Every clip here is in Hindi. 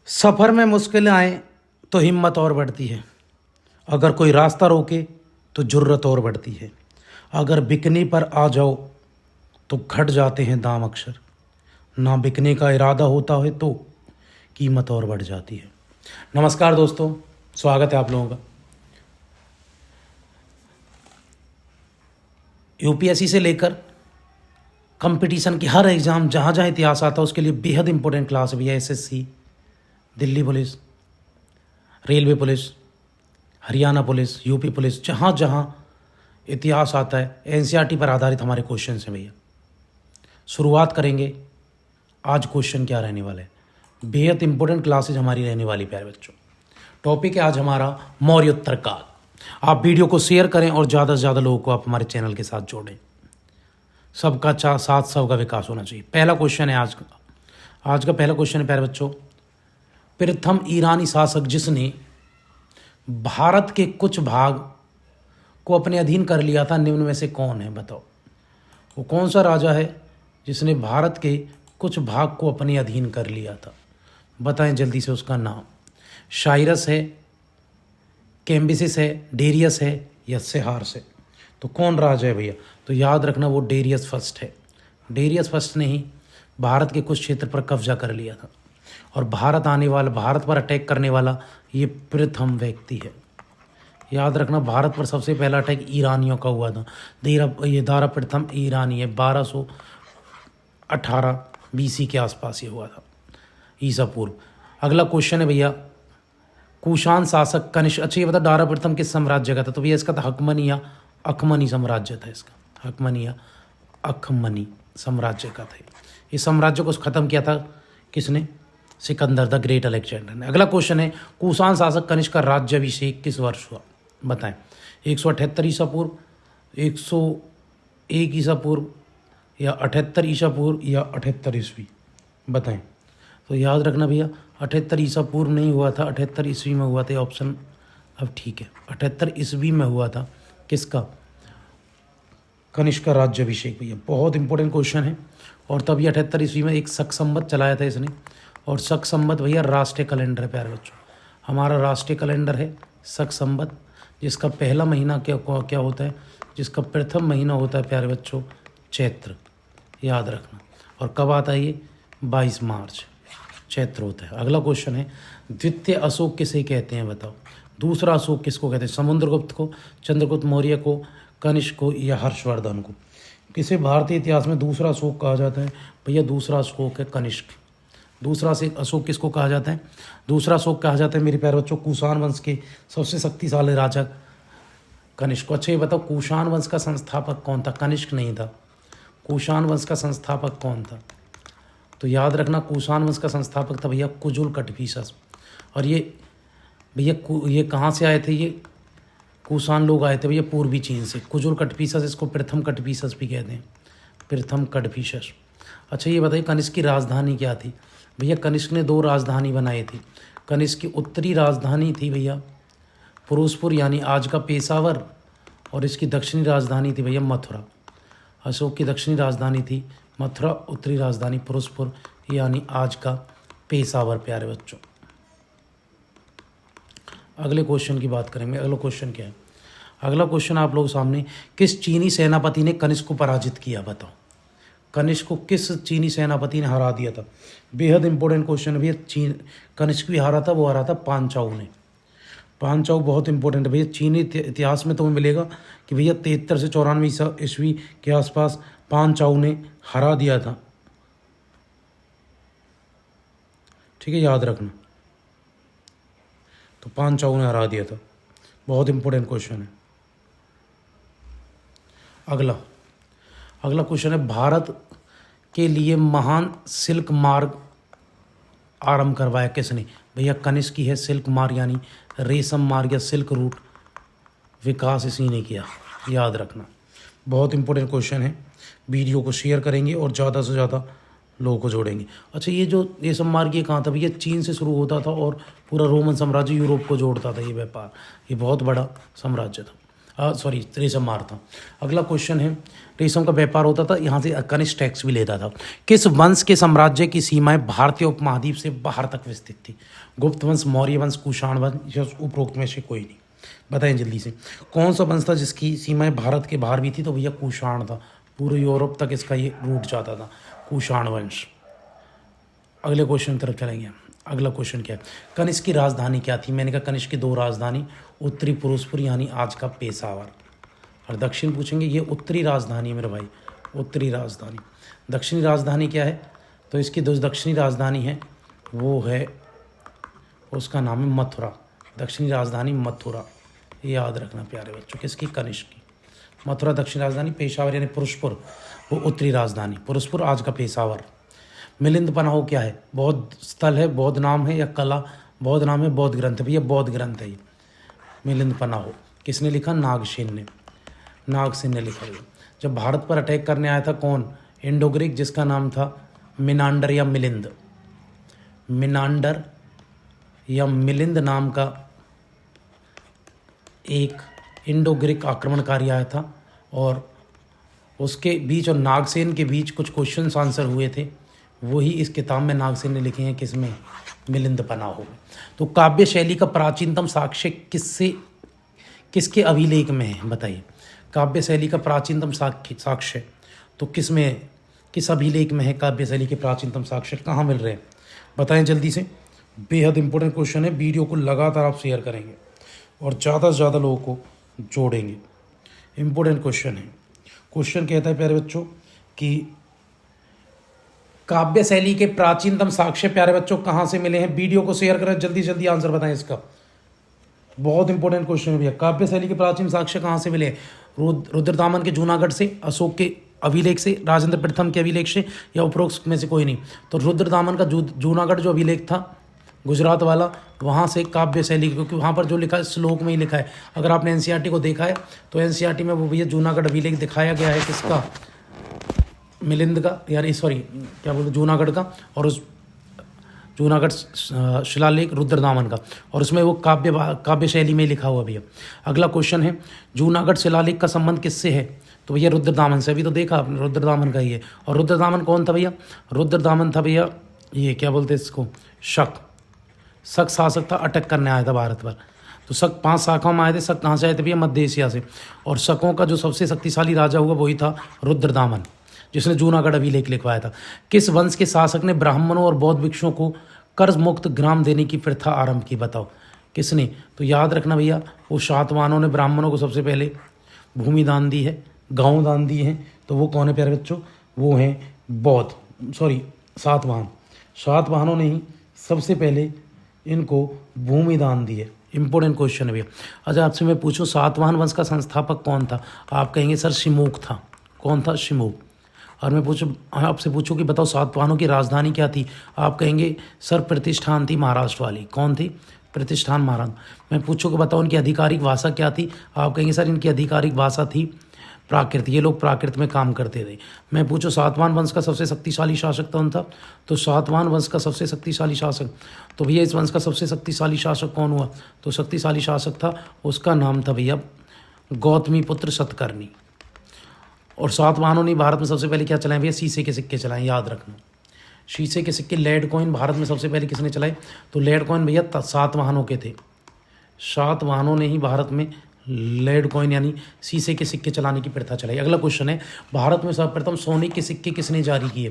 सफ़र में मुश्किलें आए तो हिम्मत और बढ़ती है। अगर कोई रास्ता रोके तो जुर्रत और बढ़ती है। अगर बिकने पर आ जाओ तो घट जाते हैं दाम अक्सर। ना बिकने का इरादा होता है तो कीमत और बढ़ जाती है। नमस्कार दोस्तों, स्वागत है आप लोगों का। यूपीएससी से लेकर कंपटीशन की हर एग्ज़ाम जहाँ जहाँ इतिहास आता है उसके लिए बेहद इंपॉर्टेंट क्लास है भैया। SSC, Delhi police, railway police, Haryana police, UP police, जहाँ जहाँ इतिहास आता है एनसीईआरटी पर आधारित हमारे क्वेश्चन हैं भैया। शुरुआत करेंगे। आज क्वेश्चन क्या रहने वाला है, बेहद इंपॉर्टेंट क्लासेज हमारी रहने वाली प्यारे बच्चों। टॉपिक है आज हमारा मौर्योत्तर काल। आप वीडियो को शेयर करें और ज़्यादा से ज़्यादा लोगों को आप हमारे चैनल के साथ जोड़ें। सबका साथ सबका विकास होना चाहिए। पहला क्वेश्चन है आज का पहला क्वेश्चन है प्यारे बच्चों, प्रथम ईरानी शासक जिसने भारत के कुछ भाग को अपने अधीन कर लिया था, निम्न में से कौन है? बताओ वो कौन सा राजा है जिसने भारत के कुछ भाग को अपने अधीन कर लिया था? बताएं जल्दी से उसका नाम। शायरस है, कैम्बिसिस है, डेरियस है या सेहार्स है? तो कौन राजा है भैया? तो याद रखना वो डेरियस फर्स्ट है। डेरियस फर्स्ट ने ही भारत के कुछ क्षेत्र पर कब्जा कर लिया था और भारत पर अटैक करने वाला ये प्रथम व्यक्ति है। याद रखना भारत पर सबसे पहला अटैक ईरानियों का हुआ था। ये दारा प्रथम ईरानी है, 1218 बीसी के आसपास ये हुआ था, ईसा पूर्व। अगला क्वेश्चन है भैया, कुषाण शासक कनिष्क। अच्छा ये बता दारा प्रथम किस साम्राज्य का था? तो भैया इसका था हकमनी या अखमनी साम्राज्य था। इसका हकमनी या अखमनी साम्राज्य का था। इस साम्राज्य को ख़त्म किया था किसने? सिकंदर द ग्रेट अलेक्जेंडर ने। अगला क्वेश्चन है, कुषाण शासक कनिष्क का राज्याभिषेक किस वर्ष हुआ? बताएं। 178 ईसा पूर्व, 101 ईसा पूर्व या 78 ईसा पूर्व या 78 ईस्वी? बताएं। तो याद रखना भैया 78 ईसा पूर्व नहीं हुआ था, 78 ईस्वी में हुआ था। ऑप्शन अब ठीक है, 78 ईस्वी में हुआ था। किसका? कनिष्क का राज्याभिषेक भैया। बहुत इंपॉर्टेंट क्वेश्चन है। और तभी 78 ईस्वी में एक शक संवत चलाया था इसने। और शक संवत भैया राष्ट्रीय कैलेंडर है प्यारे बच्चों। हमारा राष्ट्रीय कैलेंडर है शक संवत, जिसका पहला महीना क्या होता है? जिसका प्रथम महीना होता है प्यारे बच्चों चैत्र। याद रखना। और कब आता है ये? 22 मार्च चैत्र होता है। अगला क्वेश्चन है, द्वितीय अशोक किसे कहते हैं? बताओ। दूसरा अशोक किसको कहते हैं? समुद्रगुप्त को, चंद्रगुप्त मौर्य को, कनिष्क को या हर्षवर्धन को? किसे भारतीय इतिहास में दूसरा अशोक कहा जाता है? भैया दूसरा अशोक है कनिष्क। दूसरा से अशोक किसको कहा जाता है? दूसरा अशोक कहा जाता है मेरे प्यारे बच्चों कुषाण वंश के सबसे शक्तिशाली राजा कनिष्क को। अच्छा ये बताओ कुषाण वंश का संस्थापक कौन था? कनिष्क नहीं था। कुषाण वंश का संस्थापक कौन था? तो याद रखना कुषाण वंश का संस्थापक था भैया कुजुल कटफीसस। और ये भैया ये कहाँ से आए थे? ये कुषाण लोग आए थे भैया पूर्वी चीन से। कुजुल कटफीसस, इसको प्रथम कटफीसस भी कहते हैं, प्रथम कटफीसस। अच्छा ये बताइए कनिष्क की राजधानी क्या थी? भैया कनिष्क ने 2 राजधानी बनाई थी। कनिष्क की उत्तरी राजधानी थी भैया फिरोजपुर यानी आज का पेशावर, और इसकी दक्षिणी राजधानी थी भैया मथुरा। अशोक की दक्षिणी राजधानी थी मथुरा, उत्तरी राजधानी फिरोजपुर यानी आज का पेशावर प्यारे बच्चों। अगले क्वेश्चन की बात करेंगे। अगला क्वेश्चन क्या है? अगला क्वेश्चन आप लोगों के सामने, किस चीनी सेनापति ने कनिष्क को पराजित किया? बताओ। कनिष्क को किस चीनी सेनापति ने हरा दिया था? बेहद इंपॉर्टेंट क्वेश्चन है भैया। कनिष्क भी हारा था, वो हारा था पांचाऊ ने। पांचाऊ बहुत इंपॉर्टेंट है भैया। चीनी इतिहास में तुम्हें मिलेगा कि भैया 73 से 94 ईस्वी के आसपास पांचाऊ ने हरा दिया था। ठीक है, याद रखना। तो पांचाऊ ने हरा दिया था। बहुत इंपॉर्टेंट क्वेश्चन है। अगला क्वेश्चन है, भारत के लिए महान सिल्क मार्ग आरंभ करवाया किसने? भैया कनिष्क की है सिल्क मार्ग यानी रेशम मार्ग या सिल्क रूट, विकास इसी ने किया। याद रखना। बहुत इंपॉर्टेंट क्वेश्चन है। वीडियो को शेयर करेंगे और ज़्यादा से ज़्यादा लोगों को जोड़ेंगे। अच्छा ये जो रेशम मार्ग ये कहाँ था भैया? चीन से शुरू होता था और पूरा रोमन साम्राज्य यूरोप को जोड़ता था ये व्यापार। ये बहुत बड़ा साम्राज्य था। सॉरी रेशम मार था। अगला क्वेश्चन है, रेशम का व्यापार होता था, यहाँ से कनिष्क टैक्स भी लेता था। किस वंश के साम्राज्य की सीमाएं भारतीय उपमहाद्वीप से बाहर तक विस्तृत थी? गुप्त वंश, मौर्य वंश, कुषाण वंश या उपरोक्त में से कोई नहीं? बताएं जल्दी से, कौन सा वंश था जिसकी सीमाएं भारत के बाहर भी थी? तो भैया कुषाण था, पूरे यूरोप तक इसका ये रूट जाता था, कुषाण वंश। अगले क्वेश्चन की तरफ चलेंगे। अगला क्वेश्चन क्या है, कनिष्क की राजधानी क्या थी? मैंने कहा कनिष्क की 2 राजधानी, उत्तरी फिरोजपुर यानी आज का पेशावर, और दक्षिण पूछेंगे, ये उत्तरी राजधानी है मेरे भाई, उत्तरी राजधानी। दक्षिणी राजधानी क्या है? तो इसकी जो दक्षिणी राजधानी है वो है, उसका नाम है मथुरा। दक्षिणी राजधानी मथुरा, ये याद रखना प्यारे बच्चों, किसकी? कनिष्क की। मथुरा दक्षिणी राजधानी, पेशावर यानी फिरोजपुर वो उत्तरी राजधानी, फिरोजपुर आज का पेशावर। मिलिंद पनाहो क्या है? बौद्ध स्थल है, बौद्ध नाम है या कला? बौद्ध नाम है, बौद्ध ग्रंथ है भैया, बौद्ध ग्रंथ है ये। मिलिंद पनाहो किसने लिखा? नागसेन ने, नागसेन ने लिखा है। जब भारत पर अटैक करने आया था कौन? इंडो ग्रीक, जिसका नाम था मिनांडर या मिलिंद। मिनांडर या मिलिंद नाम का एक इंडो ग्रीक आक्रमणकारी आया था, और उसके बीच और नागसेन के बीच कुछ क्वेश्चन आंसर हुए थे, वही इस किताब में नागसेन ने लिखे हैं। किसमें? मिलिंद पनाहो। तो काव्य शैली का प्राचीनतम साक्ष्य किसके अभिलेख में है? बताइए, काव्य शैली का प्राचीनतम साक्ष्य तो किसमें, किस अभिलेख में है? काव्य शैली के प्राचीनतम साक्ष्य कहाँ मिल रहे हैं? बताएं जल्दी से, बेहद इंपॉर्टेंट क्वेश्चन है। वीडियो को लगातार आप शेयर करेंगे और ज़्यादा से ज़्यादा लोगों को जोड़ेंगे। इंपॉर्टेंट क्वेश्चन है। क्वेश्चन कहता है प्यारे बच्चों कि काव्य शैली के प्राचीनतम साक्ष्य प्यारे बच्चों कहाँ से मिले हैं? वीडियो को शेयर करें, जल्दी जल्दी आंसर बताएं इसका। बहुत इंपॉर्टेंट क्वेश्चन है भैया, काव्य शैली के प्राचीन साक्ष्य कहाँ से मिले? रुद्रदामन के जूनागढ़ से, अशोक के अभिलेख से, राजेंद्र प्रथम के अभिलेख से, या उपरोक्त में से कोई नहीं? तो रुद्रदामन का जूनागढ़ जो अभिलेख था गुजरात वाला, वहाँ से काव्य शैली, क्योंकि वहाँ पर जो लिखा है श्लोक में ही लिखा है। अगर आपने एनसीईआरटी को देखा है तो एनसीईआरटी में वो भैया जूनागढ़ अभिलेख दिखाया गया है, किसका? मिलिंद का, यानी सॉरी क्या बोलते, जूनागढ़ का, और उस जूनागढ़ शिलालेख रुद्रदामन का, और उसमें वो काव्य शैली में लिखा हुआ भैया। अगला क्वेश्चन है, जूनागढ़ शिलालेख का संबंध किससे है? तो भैया रुद्रदामन से। अभी तो देखा आपने, रुद्रदामन का ही है। और रुद्रदामन कौन था भैया? रुद्रदामन था भैया, ये क्या बोलते हैं इसको, शक शासक था, अटैक करने आया था भारत पर। तो शक 5 शाखाओं में आए थे। शक कहाँ से आए थे भैया? मध्य एशिया से। और शकों का जो सबसे शक्तिशाली राजा हुआ वही था रुद्रदामन, जिसने जूनागढ़ अभिलेख लिखवाया था। किस वंश के शासक ने ब्राह्मणों और बौद्ध भिक्षुओं को कर्ज मुक्त ग्राम देने की प्रथा आरंभ की? बताओ किसने? तो याद रखना भैया, वो सातवाहनों ने ब्राह्मणों को सबसे पहले भूमि दान दी है, गांव दान दिए हैं। तो वो कौन है प्यारे बच्चों? वो हैं सातवाहन। सातवाहनों ने ही सबसे पहले इनको भूमि दान दी है। इंपॉर्टेंट क्वेश्चन है भैया। अच्छा, आपसे मैं पूछूं सातवाहन वंश का संस्थापक कौन था? आप कहेंगे सर शिमूक था। कौन था? शिमूक। और मैं आपसे पूछूं कि बताओ सातवाहनों की राजधानी क्या थी? आप कहेंगे सर प्रतिष्ठान थी महाराष्ट्र वाली। कौन थी? प्रतिष्ठान महाराष्ट्र। मैं पूछूं कि बताओ इनकी आधिकारिक भाषा क्या थी? आप कहेंगे सर इनकी आधिकारिक भाषा थी प्राकृत। ये लोग प्राकृत में काम करते थे। मैं पूछूं सातवाहन वंश का सबसे शक्तिशाली शासक कौन था? तो सातवाहन वंश का सबसे शक्तिशाली शासक, तो भैया इस वंश का सबसे शक्तिशाली शासक कौन हुआ? तो शक्तिशाली शासक था, उसका नाम था भैया गौतमी पुत्र सतकर्णी। और सातवाहनों ने भारत में सबसे पहले क्या चलाए भैया? शीशे के सिक्के चलाए, याद रखना। शीशे के सिक्के, लेड कॉइन भारत में सबसे पहले किसने चलाए? तो लेड कॉइन भैया सातवाहनों के थे। सातवाहनों ने ही भारत में लेड कॉइन यानी शीशे के सिक्के चलाने की प्रथा चलाई। अगला क्वेश्चन है, भारत में सर्वप्रथम सोने के सिक्के किसने जारी किए?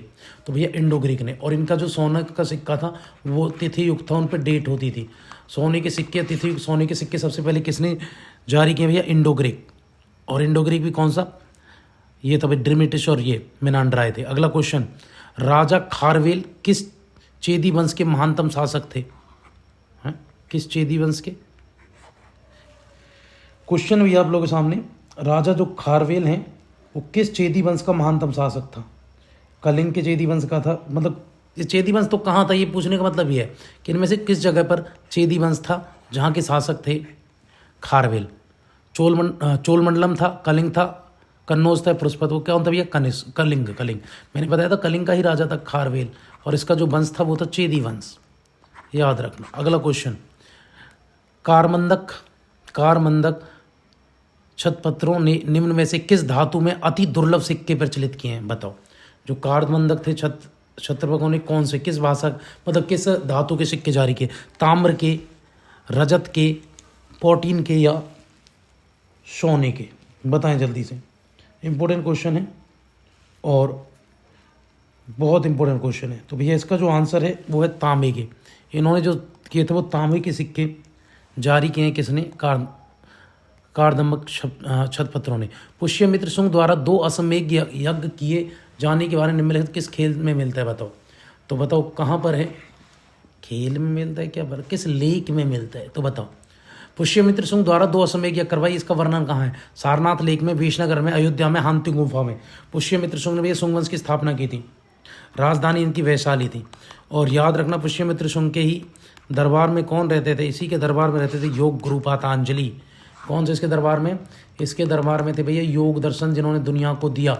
तो भैया इंडो ग्रीक ने। और इनका जो सोने का सिक्का था वो तिथि युक्त था, उन पर डेट होती थी। सोने के सिक्के, तिथि सोने के सिक्के सबसे पहले किसने जारी किए भैया? Indo Greek. और इंडो ग्रीक भी कौन सा? ये तभी ड्रीमेटिस और ये मिनांडर आए थे। अगला क्वेश्चन, राजा खारवेल किस चेदी वंश के महानतम शासक थे? हैं? किस चेदी वंश के? क्वेश्चन भी आप लोगों के सामने, राजा जो खारवेल हैं वो किस चेदी वंश का महानतम शासक था? कलिंग के चेदी वंश का था। मतलब ये चेदी वंश तो कहाँ था, ये पूछने का मतलब ये है कि इनमें से किस जगह पर चेदी वंश था जहाँ के शासक थे खारवेल? चोलमंडलम था, कलिंग था, कन्नौज था, पुष्पत। वो क्या होता भैया? कलिंग। मैंने बताया था कलिंग का ही राजा था खारवेल, और इसका जो वंश था वो था चेदी वंश, याद रखना। अगला क्वेश्चन, कारमंदक छतपत्रों ने निम्न में से किस धातु में अति दुर्लभ सिक्के प्रचलित किए हैं? बताओ। जो कार्डबंधक थे छत्रपकों ने कौन से, किस भाषा, मतलब किस धातु के सिक्के जारी किए? ताम्र के, रजत के, प्रोटीन के या सोने के? बताएं जल्दी से, इंपॉर्टेंट क्वेश्चन है और बहुत इंपॉर्टेंट क्वेश्चन है। तो भैया इसका जो आंसर है वो है तांबे के। इन्होंने जो किए थे वो तांबे के सिक्के जारी किए हैं। किसने? कार्दमक छतपत्रों ने। पुष्यमित्र शुंग द्वारा 2 अश्वमेध यज्ञ किए जाने के बारे में निम्नलिखित किस खेल में मिलता है? बताओ। तो बताओ कहाँ पर है? खेल में मिलता है क्या? किस लेख में मिलता है? तो बताओ। पुष्यमित्र शुंग द्वारा 2 अश्वमेध यज्ञ करवाई, इसका वर्णन कहाँ है? सारनाथ लेक में, विजयनगर में, अयोध्या में, हांती गुफा में। पुष्यमित्र शुंग ने भी शुंग वंश की स्थापना की थी। राजधानी इनकी वैशाली थी। और याद रखना, पुष्यमित्र शुंग के ही दरबार में कौन रहते थे? इसी के दरबार में रहते थे योग गुरु पतंजलि। कौन से इसके दरबार में? इसके दरबार में थे भैया योग दर्शन जिन्होंने दुनिया को दिया,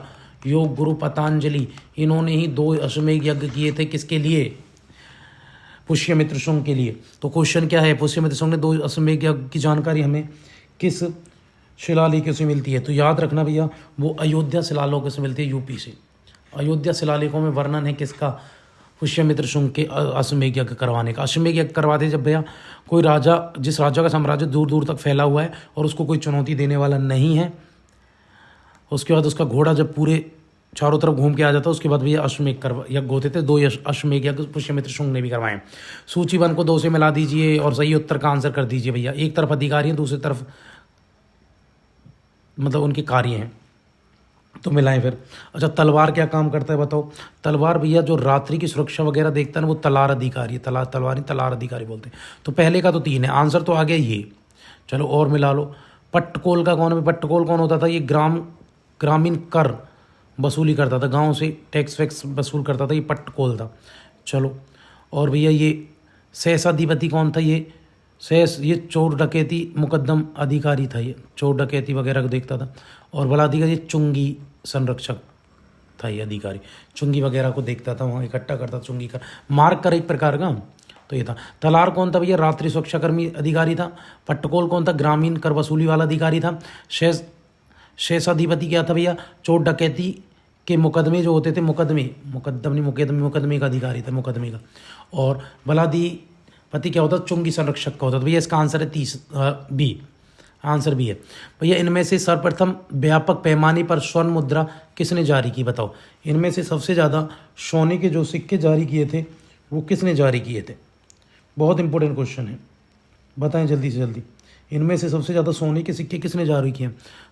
योग गुरु पतंजलि। इन्होंने ही 2 अश्वमेध यज्ञ किए थे। किसके लिए? पुष्यमित्र शुंग के लिए। तो क्वेश्चन क्या है? पुष्यमित्र शुंग ने 2 अश्वमेध यज्ञ की जानकारी हमें किस शिलालेखों से मिलती है? तो याद रखना भैया वो अयोध्या शिलालेखों से मिलती है, यूपी से। अयोध्या शिलालेखों में वर्णन है किसका? पुष्यमित्र शुंग के अश्वमेध यज्ञ करवाने का। अश्वमेध यज्ञ करवाते जब भैया कोई राजा, जिस राजा का साम्राज्य दूर दूर तक फैला हुआ है और उसको कोई चुनौती देने वाला नहीं है, उसके बाद उसका घोड़ा जब पूरे चारों तरफ घूम के आ जाता है, उसके बाद भैया अश्वमेध यज्ञ होते थे। 2 अश्वमेध यज्ञ पुष्यमित्र शुंग ने भी करवाए। सूची 1 को 2 से मिला दीजिए और सही उत्तर का आंसर कर दीजिए भैया। एक तरफ अधिकारी हैं, दूसरी तरफ मतलब उनके कार्य हैं, तो मिलाएं फिर। अच्छा, तलवार क्या काम करता है बताओ? तलवार भैया जो रात्रि की सुरक्षा वगैरह देखता है ना, वो तलार अधिकारी, तलार अधिकारी बोलते हैं। तो पहले का तो 3 है, आंसर तो आ गया ये। चलो और मिला लो। पट्टकोल का कौन है? पट्टकोल कौन होता था? ये ग्रामीण कर वसूली करता था, गांव से टैक्स वैक्स वसूल करता था, ये पट्टकोल था। चलो और भैया ये सहसाधिपति कौन था? ये चोर डकैती मुकद्दम अधिकारी था, ये चोर डकैती वगैरह को देखता था। और बड़ा अधिकारी चुंगी संरक्षक था, ये अधिकारी चुंगी वगैरह को देखता था, वहाँ इकट्ठा करता था चुंगी का, मार्ग कर एक प्रकार का। तो ये था। तलार कौन था भैया? रात्रि सुरक्षाकर्मी अधिकारी था। पट्टकोल कौन था? ग्रामीण कर वसूली वाला अधिकारी था। शेषाधिपति क्या था भैया? चोर डकैती के मुकदमे जो होते थे, मुकदमे का अधिकारी था, मुकदमे का। और बलाधिपति क्या होता? चुंगी संरक्षक का होता। तो भैया इसका आंसर है बी, आंसर भी है भैया। इनमें से सर्वप्रथम व्यापक पैमाने पर स्वर्ण मुद्रा किसने जारी की? बताओ। इनमें से सबसे ज़्यादा सोने के जो सिक्के जारी किए थे वो किसने जारी किए थे? बहुत इंपॉर्टेंट क्वेश्चन है, बताएं जल्दी से जल्दी। इनमें से सबसे ज़्यादा सोने के सिक्के किसने जारी किए?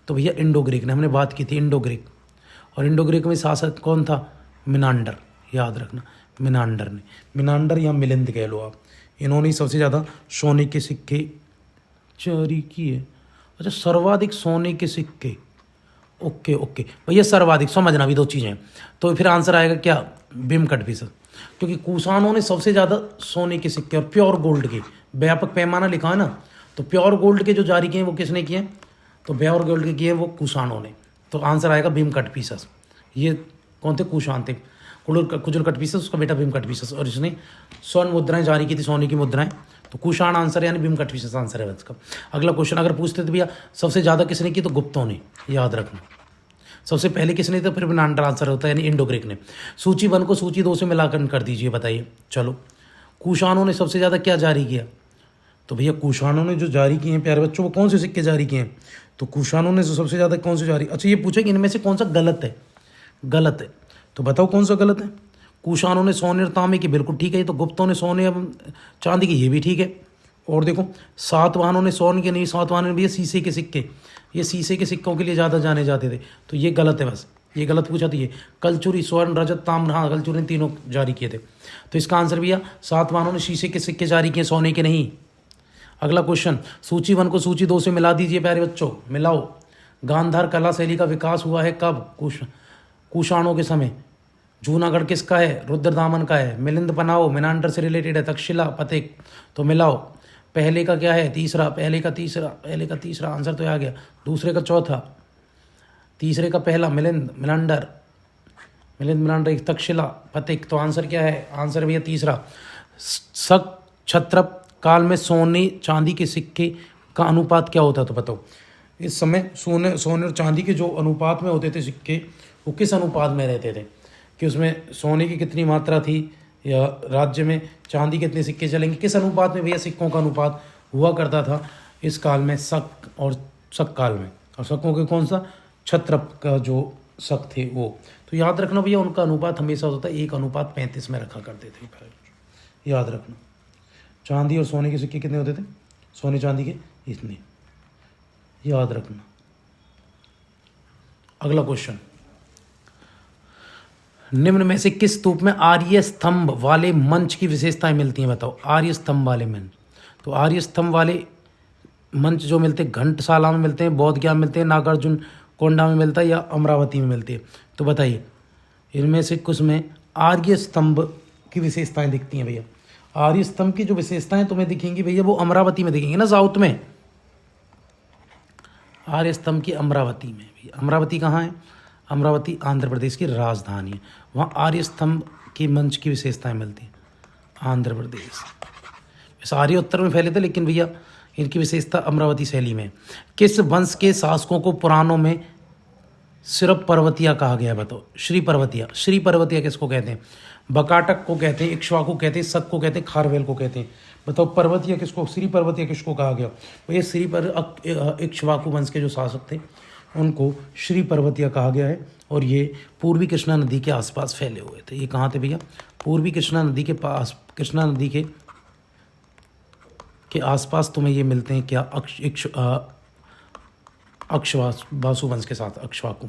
तो भैया इंडो ग्रीक ने, हमने बात की थी इंडो ग्रीक। और इंडो ग्रीक में शासक कौन था? मिनांडर, याद रखना मिनांडर ने, मिनांडर या मिलिंद कह लो आप। इन्होंने सबसे ज़्यादा सोने के सिक्के जारी किए। अच्छा, सर्वाधिक सोने के सिक्के, ओके भैया सर्वाधिक, समझना भी 2 चीज़ें। तो फिर आंसर आएगा क्या? भीमकटफिसर, क्योंकि कुषाणों ने सबसे ज़्यादा सोने के सिक्के और प्योर गोल्ड के, व्यापक पैमाना लिखा है ना, तो प्योर गोल्ड के जो जारी किए वो किसने किए? तो प्योर गोल्ड के किए वो कुषाणों ने। तो आंसर आएगा भीमकटफिसर। ये कौन थे? कुषाण थे। कुजुलकटफिसर उसका बेटा भीमकटफिसर, और इसने स्वर्ण मुद्राएं जारी की थी, सोने की मुद्राएं। तो कुषाण आंसर यानी भीमकटफिसर आंसर है इसका। अगला क्वेश्चन अगर पूछते थे भैया सबसे ज़्यादा किसने की? तो गुप्तों ने, याद रखना। सबसे पहले किसने? तो फिर मिनांडर आंसर होता है, यानी इंडो ग्रीक ने। सूची 1 को सूची 2 से मिलाकर कर दीजिए, बताइए। चलो, कुषाणों ने सबसे ज़्यादा क्या जारी किया? तो भैया कुषाणों ने जो जारी किए हैं प्यारे बच्चों, वो कौन से सिक्के जारी किए हैं? तो कुषाणों ने सबसे ज़्यादा कौन से जारी? अच्छा, ये पूछे कि इनमें से कौन सा गलत है? गलत है तो बताओ कौन सा गलत है? कुषाणों ने सोने और तांबे की, बिल्कुल ठीक है। तो गुप्तों ने सोने और चांदी की, ये भी ठीक है। और देखो, सातवाहनों ने स्वर्ण के नहीं, सातवाहनों ने भी शीशे के सिक्के, ये शीशे के सिक्कों के लिए ज़्यादा जाने जाते थे। तो ये गलत है, बस ये गलत पूछा। तो ये कलचुरी, स्वर्ण, रजत, ताम्र, हाँ कलचुरी तीनों जारी किए थे। तो इसका आंसर भैया सातवाहनों ने शीशे के सिक्के जारी किए, सोने के नहीं। अगला क्वेश्चन, सूची 1 को सूची 2 से मिला दीजिए प्यारे बच्चों, मिलाओ। गांधार कला शैली का विकास हुआ है कब? कुषाणों के समय। जूनागढ़ किसका है? रुद्रदामन का है। मिलिंद पनाओ मिनांडर से रिलेटेड है। तक्षशिला पथिक। तो मिलाओ, पहले का क्या है? तीसरा, पहले का तीसरा आंसर तो आ गया। दूसरे का चौथा, तीसरे का पहला, मिलिंद मिनांडर, तक्षशिला पथिक। तो आंसर क्या है? आंसर भैया तीसरा। शक क्षत्रप काल में सोने चांदी के सिक्के का अनुपात क्या होता? तो बताओ। इस समय सोने सोने और चांदी के जो अनुपात में होते थे सिक्के, वो किस अनुपात में रहते थे, कि उसमें सोने की कितनी मात्रा थी या राज्य में चांदी कितने सिक्के चलेंगे, किस अनुपात में भैया सिक्कों का अनुपात हुआ करता था इस काल में, शक और शक काल में। और शकों के कौन सा, क्षत्रप का जो शक थे वो। तो याद रखना भैया उनका अनुपात हमेशा होता है 1:35 में रखा करते थे, याद रखना। चांदी और सोने के सिक्के कितने होते थे, सोने चांदी के इतने, याद रखना। अगला क्वेश्चन, निम्न में से किस स्तूप में आर्य स्तंभ वाले मंच की विशेषताएं मिलती हैं, बताओ। आर्य स्तंभ वाले मंच, तो आर्य स्तंभ वाले मंच जो मिलते हैं घंटसाला में मिलते हैं, बौद्ध गया में मिलते हैं, नागार्जुन कोंडा में मिलता है या अमरावती में मिलती है। तो बताइए इनमें से कुछ में आर्य स्तंभ की विशेषताएं दिखती हैं भैया। आर्य स्तंभ की जो विशेषताएं तुम्हें दिखेंगी भैया वो अमरावती में दिखेंगी ना, साउथ में। आर्य स्तंभ की अमरावती में भी, अमरावती कहाँ है, अमरावती आंध्र प्रदेश की राजधानी है, वहाँ आर्य स्तंभ की मंच की विशेषताएं मिलती हैं, आंध्र प्रदेश। वैसे आर्य उत्तर में फैले थे लेकिन भैया इनकी विशेषता अमरावती शैली में। किस वंश के शासकों को पुराणों में सिर्फ पर्वतिया कहा गया है, बताओ। श्री पर्वतिया, श्री पर्वतिया किसको कहते हैं, बकाटक को कहते हैं, इक्ष्वाकु कहते हैं, सक को कहते हैं, खारवेल को कहते हैं। बताओ पर्वतिया किसको, श्री पर्वतिया किसको कहा गया, तो ये श्री पर इक्ष्वाकु वंश के जो शासक थे उनको श्री पर्वतिया कहा गया है। और ये पूर्वी कृष्णा नदी के आसपास फैले हुए थे। ये कहाँ थे भैया, पूर्वी कृष्णा नदी के पास, कृष्णा नदी के आसपास तुम्हें ये मिलते हैं क्या, अक्षवासु वंश के साथ अक्षवाकु।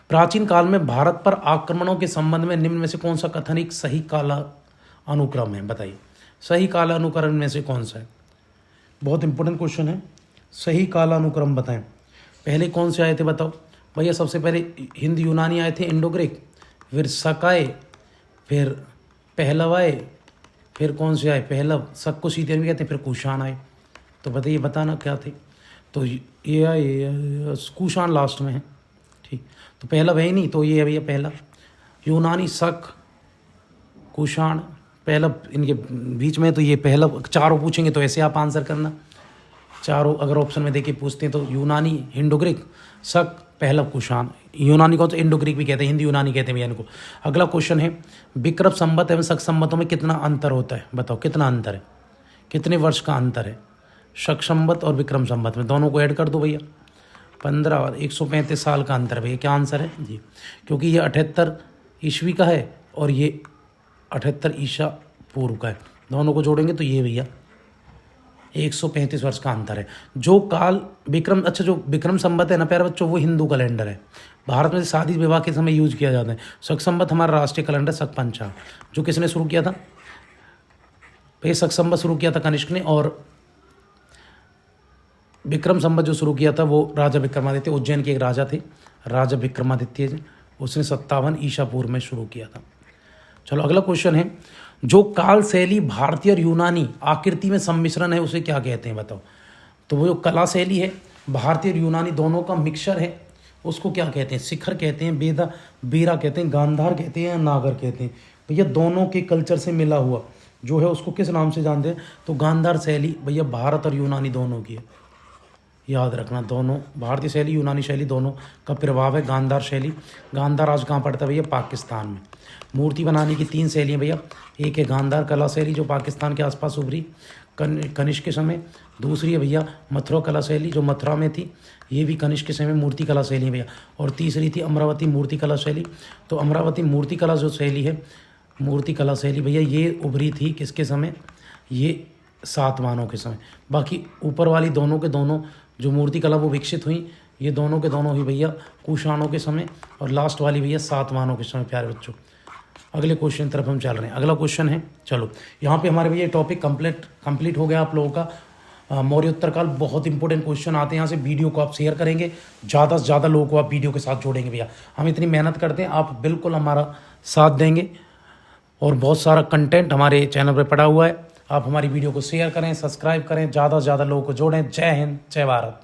प्राचीन काल में भारत पर आक्रमणों के संबंध में निम्न में से कौन सा कथन एक सही काला अनुक्रम है, बताइए। सही काला अनुक्रम में से कौन सा है, बहुत इंपॉर्टेंट क्वेश्चन है। सही काला अनुक्रम बताएं, पहले कौन से आए थे बताओ भैया। सबसे पहले हिंद यूनानी आए थे, इंडो ग्रीक, फिर सकाए, फिर पहलव आए, फिर कौन से आए, पहलव, शक को सीधे भी कहते हैं, फिर कुषाण आए। तो बताइए बताना क्या थे, तो ये आए कुषाण लास्ट में है, ठीक। तो पहलव है ही नहीं, तो ये है भैया पहला। यूनानी, शक, कुषाण, पहलव इनके बीच में, तो ये पहलव। चारों पूछेंगे तो ऐसे आप आंसर करना, चारों अगर ऑप्शन में देके पूछते हैं तो यूनानी, इंडो ग्रीक, शक, पहलव, कुषाण। यूनानी को तो इंडो ग्रीक भी कहते हैं, हिंदी यूनानी कहते हैं भैया इनको। अगला क्वेश्चन है, विक्रम संवत एवं शक संवतों में कितना अंतर होता है, बताओ कितना अंतर है, कितने वर्ष का अंतर है शक संवत और विक्रम संवत में, दोनों को ऐड कर दो भैया। 15 और 135 साल का अंतर है भैया। क्या आंसर है जी, क्योंकि ये 78 ईस्वी का है और ये 78 ईसा पूर्व का है, दोनों को जोड़ेंगे तो ये भैया 135 वर्ष का अंतर है। जो काल विक्रम, अच्छा जो विक्रम संवत है ना प्यारे बच्चों, वो हिंदू कैलेंडर है, भारत में शादी विवाह के समय यूज किया जाता है। शक संवत हमारा राष्ट्रीय कैलेंडर, शक पंचांग, जो किसने शुरू किया था भैया, शक संवत शुरू किया था कनिष्क ने, और विक्रम संवत जो शुरू किया था वो राजा विक्रमादित्य, उज्जैन के एक राजा थे राजा विक्रमादित्य जी, उसने 57 ईसा पूर्व में शुरू किया था। चलो अगला क्वेश्चन है, जो काल शैली भारतीय और यूनानी आकृति में सम्मिश्रण है उसे क्या कहते हैं, बताओ। तो वो जो कला शैली है भारतीय और यूनानी दोनों का मिक्सचर है, उसको क्या कहते हैं, शिखर कहते हैं, बेरा कहते हैं, गांधार कहते हैं या नागर कहते हैं। भैया दोनों के कल्चर से मिला हुआ जो है उसको किस नाम से जानते हैं, तो गांधार शैली भैया भारत और यूनानी दोनों की है, याद रखना। दोनों भारतीय शैली, यूनानी शैली दोनों का प्रभाव है गांधार शैली। गांधार आज कहाँ पड़ता है भैया, पाकिस्तान में। मूर्ति बनाने की 3 शैलियाँ भैया, एक है गांधार कला शैली जो पाकिस्तान के आसपास उभरी कनिष्क के समय, दूसरी है भैया मथुरा कला शैली जो मथुरा में थी, ये भी कनिष्क के समय मूर्ति कला शैली है भैया, और तीसरी थी अमरावती मूर्ति कला शैली। तो अमरावती मूर्ति कला जो शैली है, मूर्ति कला शैली भैया ये उभरी थी किसके समय, ये सातवाहनों के समय। बाकी ऊपर वाली दोनों के दोनों जो मूर्ति कला वो विकसित हुई, ये दोनों के दोनों ही भैया कुषाणों के समय, और लास्ट वाली भैया सातवाहनों के समय। प्यारे बच्चों अगले क्वेश्चन की तरफ हम चल रहे हैं। अगला क्वेश्चन है, चलो यहाँ पे हमारे भैया टॉपिक कंप्लीट हो गया आप लोगों का। मौर्य उत्तर काल बहुत इंपॉर्टेंट क्वेश्चन आते हैं यहाँ से। वीडियो को आप शेयर करेंगे, ज़्यादा से ज़्यादा लोगों को आप वीडियो के साथ जोड़ेंगे भैया। हम इतनी मेहनत करते हैं, आप बिल्कुल हमारा साथ देंगे, और बहुत सारा कंटेंट हमारे चैनल पर पड़ा हुआ है। आप हमारी वीडियो को शेयर करें, सब्सक्राइब करें, ज़्यादा से ज़्यादा लोगों को जोड़ें। जय हिंद, जय भारत।